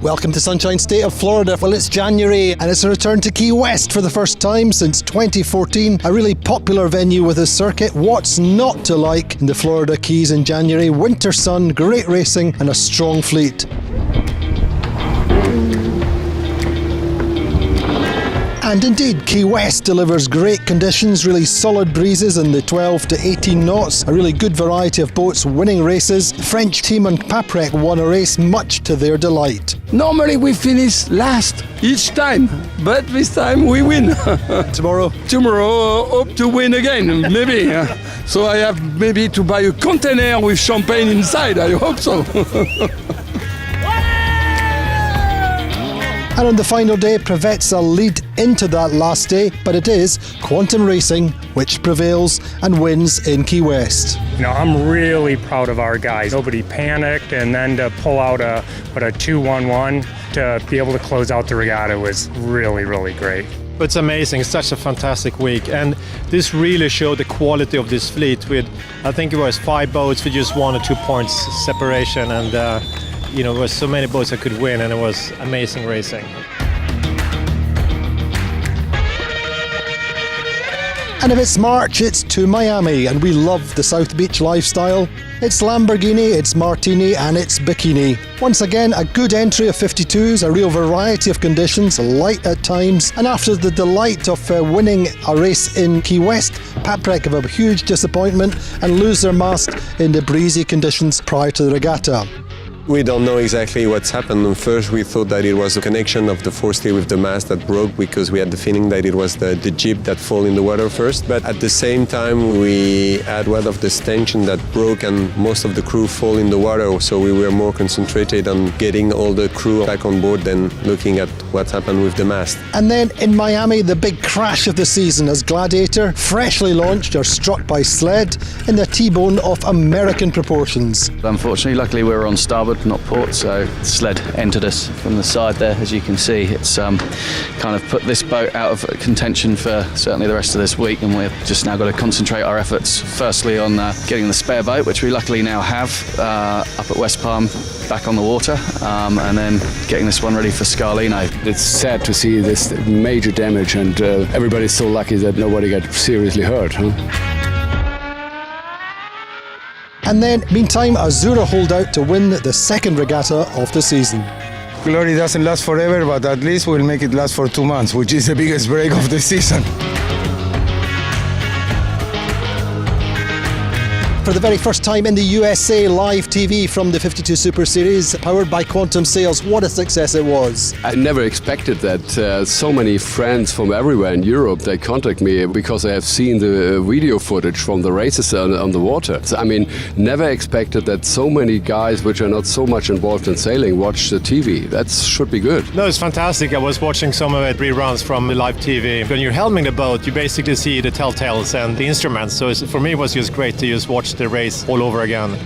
Welcome to Sunshine State of Florida. Well, it's January and it's a return to Key West for the first time since 2014. A really popular venue with a circuit. What's not to like in the Florida Keys in January? Winter sun, great racing and a strong fleet. And indeed, Key West delivers great conditions, really solid breezes in the 12 to 18 knots, a really good variety of boats winning races. The French team on Paprec won a race much to their delight. Normally we finish last each time, but this time we win. Tomorrow, hope to win again, maybe. So I have maybe to buy a container with champagne inside, I hope so. And on the final day, Preveza lead into that last day, but it is Quantum Racing which prevails and wins in Key West. You know, I'm really proud of our guys. Nobody panicked, and then to pull out a 2-1-1 to be able to close out the regatta was really, really great. It's amazing, it's such a fantastic week, and this really showed the quality of this fleet with, I think it was 5 boats with just 1 or 2 points separation, and there was so many boats that could win, and it was amazing racing. And if it's March, it's to Miami, and we love the South Beach lifestyle. It's Lamborghini, it's Martini, and it's Bikini. Once again, a good entry of 52s, a real variety of conditions, light at times, and after the delight of winning a race in Key West, Paprec have a huge disappointment and lose their mast in the breezy conditions prior to the regatta. We don't know exactly what's happened. First we thought that it was a connection of the forestay with the mast that broke, because we had the feeling that it was the jib that fell in the water first. But at the same time we had one of the stanchion that broke and most of the crew fall in the water, so we were more concentrated on getting all the crew back on board than looking at what happened with the mast. And then in Miami, the big crash of the season as Gladiator, freshly launched, are struck by sled in the T-bone of American proportions. Unfortunately, luckily we were on starboard, not port, so the sled entered us from the side there. As you can see, it's kind of put this boat out of contention for certainly the rest of this week, and we've just now got to concentrate our efforts firstly on getting the spare boat, which we luckily now have up at West Palm, back on the water, and then getting this one ready for Scarlino. It's sad to see this major damage, and everybody's so lucky that nobody got seriously hurt, huh? And then, meantime, Azura hold out to win the second regatta of the season. Glory doesn't last forever, but at least we'll make it last for 2 months, which is the biggest break of the season. For the very first time in the USA, live TV from the 52 Super Series, powered by Quantum Sails. What a success it was. I never expected that so many friends from everywhere in Europe, they contact me because they have seen the video footage from the races on the water. So, I mean, never expected that so many guys which are not so much involved in sailing watch the TV. That should be good. No, it's fantastic. I was watching some of it reruns from the live TV. When you're helming the boat, you basically see the telltales and the instruments. So for me, it was just great to just watch the race all over again.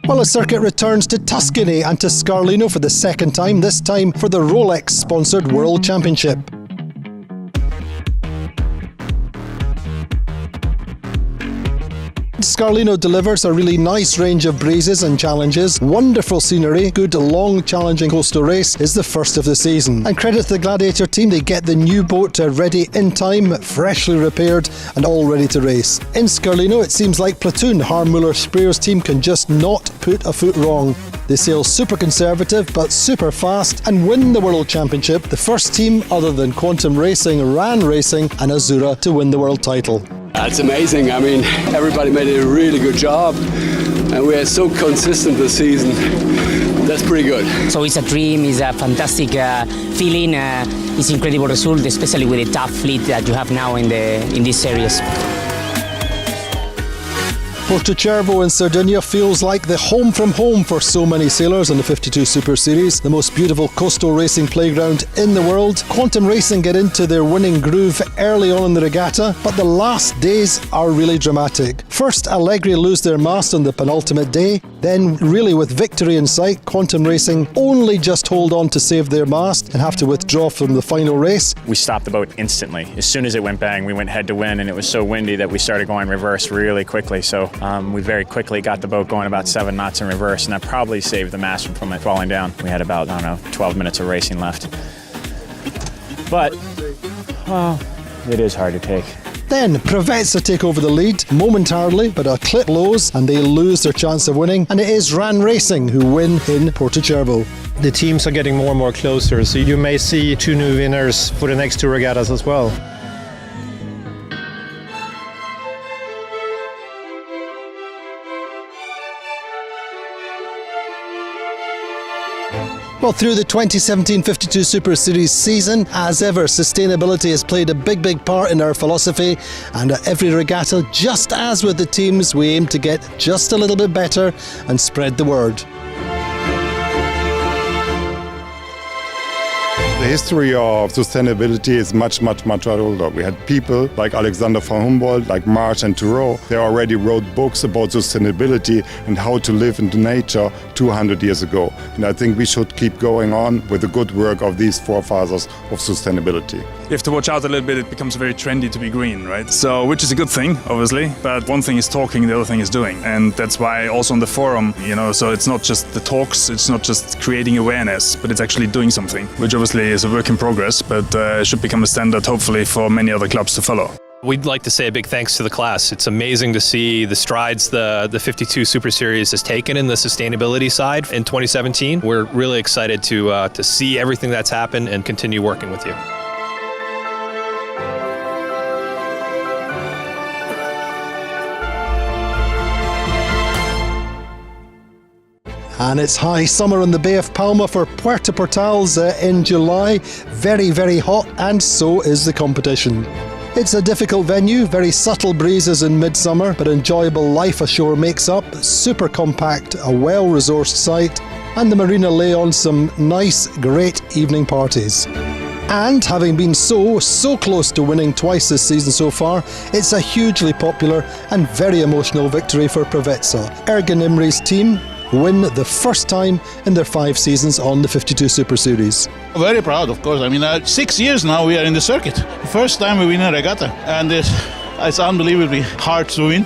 Well, the circuit returns to Tuscany and to Scarlino for the second time, this time for the Rolex-sponsored World Championship. Scarlino delivers a really nice range of breezes and challenges, wonderful scenery, good long challenging coastal race is the first of the season. And credit to the Gladiator team, they get the new boat ready in time, freshly repaired and all ready to race. In Scarlino it seems like Platoon, Harmuller-Sprayer's team can just not put a foot wrong. They sail super conservative but super fast and win the World Championship, the first team other than Quantum Racing, RAN Racing and Azura to win the world title. That's amazing. I mean, everybody made a really good job, and we are so consistent this season. That's pretty good. So it's a dream, it's a fantastic feeling, it's incredible result, especially with the tough fleet that you have now in this series. Porto-Cervo in Sardinia feels like the home from home for so many sailors in the 52 Super Series, the most beautiful coastal racing playground in the world. Quantum Racing get into their winning groove early on in the regatta, but the last days are really dramatic. First, Allegri lose their mast on the penultimate day, then really with victory in sight, Quantum Racing only just hold on to save their mast and have to withdraw from the final race. We stopped the boat instantly. As soon as it went bang, we went head to wind, and it was so windy that we started going reverse really quickly. So We very quickly got the boat going about 7 knots in reverse, and that probably saved the mast from it falling down. We had about, 12 minutes of racing left. But, it is hard to take. Then Preveza take over the lead momentarily, but a clip blows and they lose their chance of winning, and it is RAN Racing who win in Portichervo. The teams are getting more and more closer, so you may see 2 new winners for the next 2 regattas as well. Well, through the 2017 52 Super Series season, as ever, sustainability has played a big part in our philosophy, and at every regatta, just as with the teams, we aim to get just a little bit better and spread the word. The history of sustainability is much older. We had people like Alexander von Humboldt, like Marsh and Thoreau. They already wrote books about sustainability and how to live in nature 200 years ago. And I think we should keep going on with the good work of these forefathers of sustainability. You have to watch out a little bit. It becomes very trendy to be green, right? So, which is a good thing, obviously. But one thing is talking, the other thing is doing. And that's why also on the forum, so it's not just the talks, it's not just creating awareness, but it's actually doing something, which obviously is a work in progress, but should become a standard, hopefully, for many other clubs to follow. We'd like to say a big thanks to the class. It's amazing to see the strides the 52 Super Series has taken in the sustainability side in 2017. We're really excited to see everything that's happened and continue working with you. And it's high summer in the Bay of Palma for Puerto Portals in July. Very hot, and so is the competition. It's a difficult venue, very subtle breezes in midsummer, but enjoyable life ashore makes up. Super compact, a well-resourced site, and the marina lay on some nice, great evening parties. And having been so close to winning twice this season so far, it's a hugely popular and very emotional victory for Preveza. Ergen Imre's team win the first time in their 5 seasons on the 52 Super Series. Very proud, of course. I mean, 6 years now we are in the circuit. First time we win a regatta, and it's unbelievably hard to win.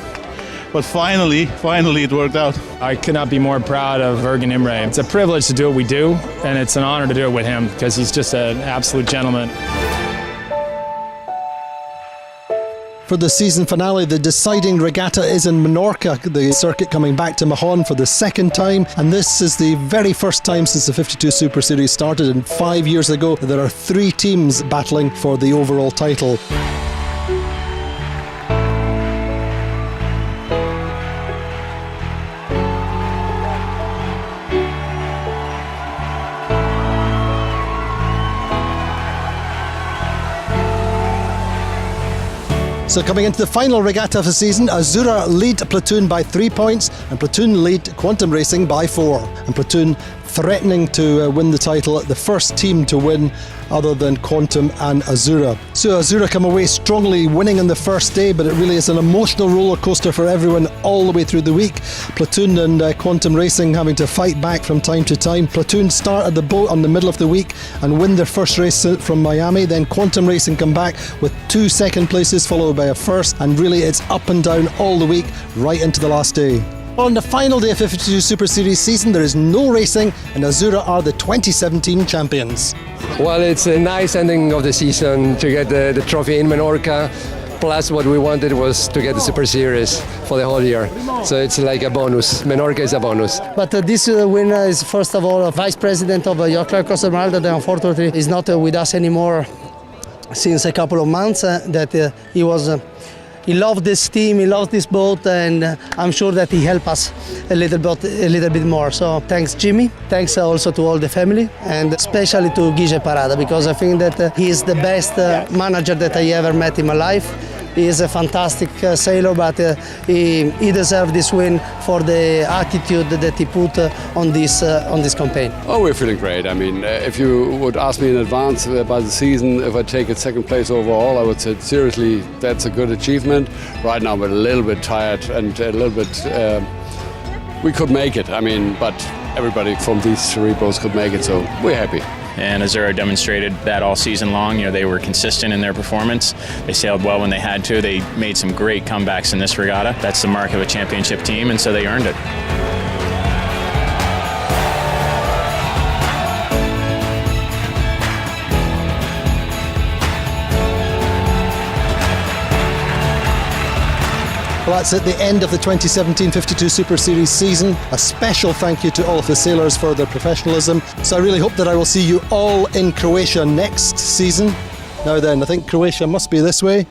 But finally it worked out. I could not be more proud of Ergen Imre. It's a privilege to do what we do, and it's an honor to do it with him because he's just an absolute gentleman. For the season finale, the deciding regatta is in Menorca, the circuit coming back to Mahon for the second time, and this is the very first time since the 52 Super Series started, and 5 years ago there are 3 teams battling for the overall title. So coming into the final regatta of the season, Azura lead Platoon by 3 points and Platoon lead Quantum Racing by 4. And Platoon threatening to win the title, the first team to win other than Quantum and Azura. So Azura come away strongly, winning on the first day, but it really is an emotional roller coaster for everyone all the way through the week. Platoon and Quantum Racing having to fight back from time to time. Platoon started the boat on the middle of the week and win their first race from Miami. Then Quantum Racing come back with 2 second places followed by a first, and really it's up and down all the week right into the last day. On the final day of 52 Super Series season, there is no racing, and Azura are the 2017 champions. Well, it's a nice ending of the season to get the trophy in Menorca. Plus, what we wanted was to get the Super Series for the whole year. So it's like a bonus. Menorca is a bonus. But this winner is, first of all, a vice president of Yacht Club Costa Smeralda that unfortunately is not with us anymore since a couple of months. He loved this team, he loved this boat, and I'm sure that he helped us a little bit more. So thanks, Jimmy. Thanks also to all the family, and especially to Guige Parada, because I think that he is the best manager that I ever met in my life. He is a fantastic sailor, but he deserves this win for the attitude that he put on this campaign. Oh, we're feeling great. I mean, if you would ask me in advance about the season, if I take it second place overall, I would say seriously that's a good achievement. Right now we're a little bit tired and a little bit. We could make it. I mean, but everybody from these 3 boats could make it, so we're happy. And Azzurro demonstrated that all season long. They were consistent in their performance. They sailed well when they had to. They made some great comebacks in this regatta. That's the mark of a championship team, and so they earned it. Well, that's at the end of the 2017 52 Super Series season. A special thank you to all of the sailors for their professionalism. So I really hope that I will see you all in Croatia next season. Now then, I think Croatia must be this way.